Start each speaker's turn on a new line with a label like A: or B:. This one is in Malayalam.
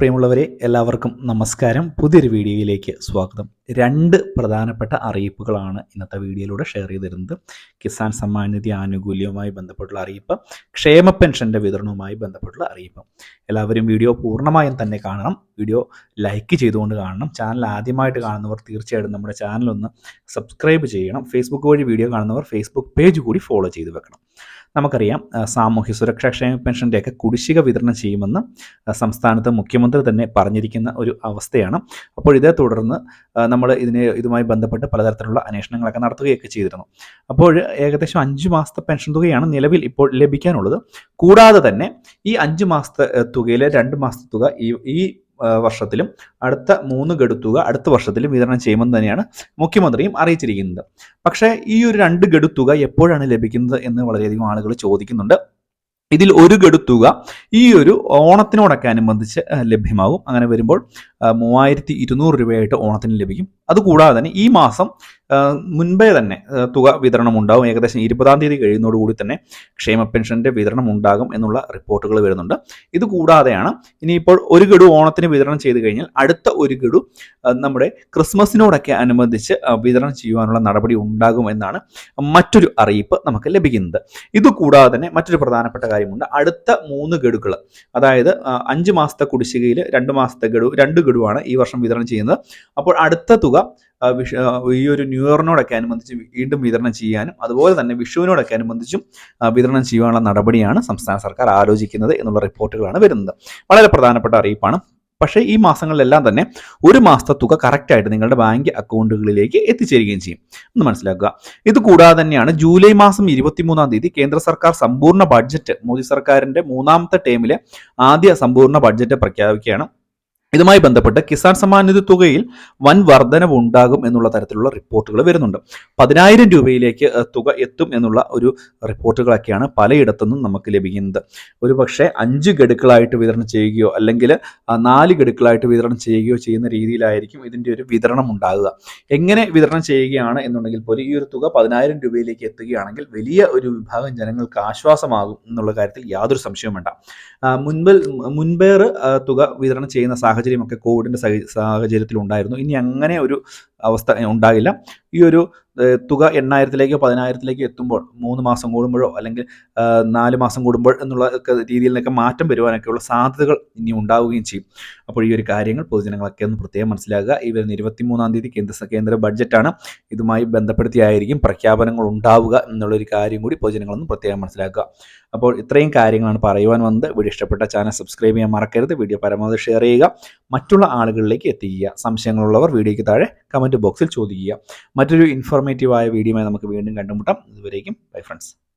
A: പ്രിയമുള്ളവരെ എല്ലാവർക്കും നമസ്കാരം. പുതിയൊരു വീഡിയോയിലേക്ക് സ്വാഗതം. രണ്ട് പ്രധാനപ്പെട്ട അറിയിപ്പുകളാണ് ഇന്നത്തെ വീഡിയോയിലൂടെ ഷെയർ ചെയ്തിരുന്നത്. കിസാൻ സമ്മാൻ നിധി ആനുകൂല്യവുമായി ബന്ധപ്പെട്ടുള്ള അറിയിപ്പ്, ക്ഷേമ പെൻഷൻ്റെ വിതരണവുമായി ബന്ധപ്പെട്ടുള്ള അറിയിപ്പ്. എല്ലാവരും വീഡിയോ പൂർണ്ണമായും തന്നെ കാണണം. വീഡിയോ ലൈക്ക് ചെയ്തുകൊണ്ട് കാണണം. ചാനൽ ആദ്യമായിട്ട് കാണുന്നവർ തീർച്ചയായിട്ടും നമ്മുടെ ചാനലൊന്ന് സബ്സ്ക്രൈബ് ചെയ്യണം. ഫേസ്ബുക്ക് വഴി വീഡിയോ കാണുന്നവർ ഫേസ്ബുക്ക് പേജ് കൂടി ഫോളോ ചെയ്ത് വെക്കണം. നമുക്കറിയാം, സാമൂഹ്യ സുരക്ഷാ ക്ഷേമ പെൻഷൻ്റെയൊക്കെ കുടിശ്ശിക വിതരണം ചെയ്യുമെന്ന് സംസ്ഥാനത്ത് മുഖ്യമന്ത്രി തന്നെ പറഞ്ഞിരിക്കുന്ന ഒരു അവസ്ഥയാണ്. അപ്പോൾ ഇതേ തുടർന്ന് നമ്മൾ ഇതുമായി ബന്ധപ്പെട്ട് പലതരത്തിലുള്ള അന്വേഷണങ്ങളൊക്കെ നടത്തുകയൊക്കെ ചെയ്തിരുന്നു. അപ്പോൾ ഏകദേശം 5 മാസത്തെ പെൻഷൻ തുകയാണ് നിലവിൽ ഇപ്പോൾ ലഭിക്കാനുള്ളത്. കൂടാതെ തന്നെ ഈ 5 മാസത്തെ തുകയിലെ 2 മാസത്തെ തുക ഈ വർഷത്തിലും അടുത്ത 3 ഗഡു തുക അടുത്ത വർഷത്തിലും വിതരണം ചെയ്യുമെന്ന് തന്നെയാണ് മുഖ്യമന്ത്രിയും അറിയിച്ചിരിക്കുന്നത്. പക്ഷേ ഈ ഒരു 2 ഗഡു തുക എപ്പോഴാണ് ലഭിക്കുന്നത് എന്ന് വളരെയധികം ആളുകൾ ചോദിക്കുന്നുണ്ട്. ഇതിൽ ഒരു ഗഡു തുക ഈ ഒരു ഓണത്തിനോടൊക്കെ അനുബന്ധിച്ച് ലഭ്യമാകും. അങ്ങനെ വരുമ്പോൾ 3200 രൂപയായിട്ട് ഓണത്തിന് ലഭിക്കും. അതുകൂടാതെ തന്നെ ഈ മാസം മുൻപേ തന്നെ തുക വിതരണം ഉണ്ടാകും. ഏകദേശം 20-ാം തീയതി കഴിയുന്നതോടുകൂടി തന്നെ ക്ഷേമ പെൻഷൻ്റെ വിതരണം ഉണ്ടാകും എന്നുള്ള റിപ്പോർട്ടുകൾ വരുന്നുണ്ട്. ഇത് കൂടാതെയാണ് ഇനിയിപ്പോൾ ഒരു ഗഡു ഓണത്തിന് വിതരണം ചെയ്ത് കഴിഞ്ഞാൽ അടുത്ത ഒരു ഗഡു നമ്മുടെ ക്രിസ്മസിനോടൊക്കെ അനുബന്ധിച്ച് വിതരണം ചെയ്യുവാനുള്ള നടപടി ഉണ്ടാകും എന്നാണ് മറ്റൊരു അറിയിപ്പ് നമുക്ക് ലഭിക്കുന്നത്. ഇത് കൂടാതെ തന്നെ മറ്റൊരു പ്രധാനപ്പെട്ട കാര്യമുണ്ട്. അടുത്ത 3 ഗഡുക്കൾ, അതായത് 5 മാസത്തെ കുടിശ്ശികയിൽ 2 മാസത്തെ ഗഡു, 2 ഗഡുവാണ് ഈ വർഷം വിതരണം ചെയ്യുന്നത്. അപ്പോൾ അടുത്ത തുക ഈ ഒരു ന്യൂ ഇയറിനോടൊക്കെ അനുബന്ധിച്ച് വീണ്ടും വിതരണം ചെയ്യാനും അതുപോലെ തന്നെ വിഷുവിനോടൊക്കെ അനുബന്ധിച്ചും വിതരണം ചെയ്യാനുള്ള നടപടിയാണ് സംസ്ഥാന സർക്കാർ ആലോചിക്കുന്നത് എന്നുള്ള റിപ്പോർട്ടുകളാണ് വരുന്നത്. വളരെ പ്രധാനപ്പെട്ട അറിയിപ്പാണ്. പക്ഷേ ഈ മാസങ്ങളിലെല്ലാം തന്നെ ഒരു മാസത്തെ തുക കറക്റ്റായിട്ട് നിങ്ങളുടെ ബാങ്ക് അക്കൗണ്ടുകളിലേക്ക് എത്തിച്ചേരുകയും ചെയ്യും എന്ന് മനസ്സിലാക്കുക. ഇത് കൂടാതെ തന്നെയാണ് ജൂലൈ മാസം 23-ാം തീയതി കേന്ദ്ര സർക്കാർ സമ്പൂർണ്ണ ബഡ്ജറ്റ്, മോദി സർക്കാരിൻ്റെ 3ാമത്തെ ടേമിലെ ആദ്യ സമ്പൂർണ്ണ ബഡ്ജറ്റ് പ്രഖ്യാപിക്കുകയാണ്. ഇതുമായി ബന്ധപ്പെട്ട് കിസാൻ സമ്മാൻ നിധി തുകയിൽ വൻ വർധനവ് ഉണ്ടാകും എന്നുള്ള തരത്തിലുള്ള റിപ്പോർട്ടുകൾ വരുന്നുണ്ട്. 10,000 രൂപയിലേക്ക് തുക എത്തും എന്നുള്ള ഒരു റിപ്പോർട്ടുകളൊക്കെയാണ് പലയിടത്തുനിന്നും നമുക്ക് ലഭിക്കുന്നത്. ഒരു പക്ഷേ 5 ഗഡുക്കളായിട്ട് വിതരണം ചെയ്യുകയോ അല്ലെങ്കിൽ 4 ഗഡുക്കളായിട്ട് വിതരണം ചെയ്യുകയോ ചെയ്യുന്ന രീതിയിലായിരിക്കും ഇതിൻ്റെ ഒരു വിതരണം ഉണ്ടാകുക. എങ്ങനെ വിതരണം ചെയ്യുകയാണ് എന്നുണ്ടെങ്കിൽ പോലും ഈ ഒരു തുക 10,000 രൂപയിലേക്ക് എത്തുകയാണെങ്കിൽ വലിയ ഒരു വിഭാഗം ജനങ്ങൾക്ക് ആശ്വാസമാകും എന്നുള്ള കാര്യത്തിൽ യാതൊരു സംശയവും വേണ്ട. മുൻപേർ തുക വിതരണം ചെയ്യുന്ന സാഹചര്യമൊക്കെ കോവിഡിൻ്റെ സാഹചര്യത്തിൽ ഉണ്ടായിരുന്നു. ഇനി അങ്ങനെ ഒരു അവസ്ഥ ഉണ്ടാകില്ല. ഈ ഒരു തുക 8,000-ലേക്കോ 10,000-ലേക്കോ എത്തുമ്പോൾ 3 മാസം കൂടുമ്പോഴോ അല്ലെങ്കിൽ 4 മാസം കൂടുമ്പോൾ എന്നുള്ള രീതിയിലൊക്കെ മാറ്റം വരുവാനൊക്കെയുള്ള സാധ്യതകൾ ഇനി ഉണ്ടാവുകയും ചെയ്യും. അപ്പോൾ ഈ ഒരു കാര്യങ്ങൾ പൊതുജനങ്ങളൊക്കെ ഒന്ന് പ്രത്യേകം മനസ്സിലാക്കുക. ഈ വരുന്ന 23-ാം തീയതി കേന്ദ്ര ബഡ്ജറ്റാണ്. ഇതുമായി ബന്ധപ്പെടുത്തിയായിരിക്കും പ്രഖ്യാപനങ്ങൾ ഉണ്ടാവുക എന്നുള്ളൊരു കാര്യം കൂടി പൊതുജനങ്ങളൊന്ന് പ്രത്യേകം മനസ്സിലാക്കുക. അപ്പോൾ ഇത്രയും കാര്യങ്ങളാണ് പറയുവാൻ വന്നത്. വീഡിയോ ഇഷ്ടപ്പെട്ട ചാനൽ സബ്സ്ക്രൈബ് ചെയ്യാൻ മറക്കരുത്. വീഡിയോ പരമാവധി ഷെയർ ചെയ്യുക, മറ്റുള്ള ആളുകളിലേക്ക് എത്തിക്കുക. സംശയങ്ങളുള്ളവർ വീഡിയോയ്ക്ക് താഴെ കമൻറ്റ് ബോക്സിൽ ചോദിക്കുക. മറ്റൊരു ഇൻഫോർമേറ്റീവായ വീഡിയോയുമായി നമുക്ക് വീണ്ടും കണ്ടുമുട്ടാം. ഇതുവരേക്കും ബൈ ഫ്രണ്ട്സ്.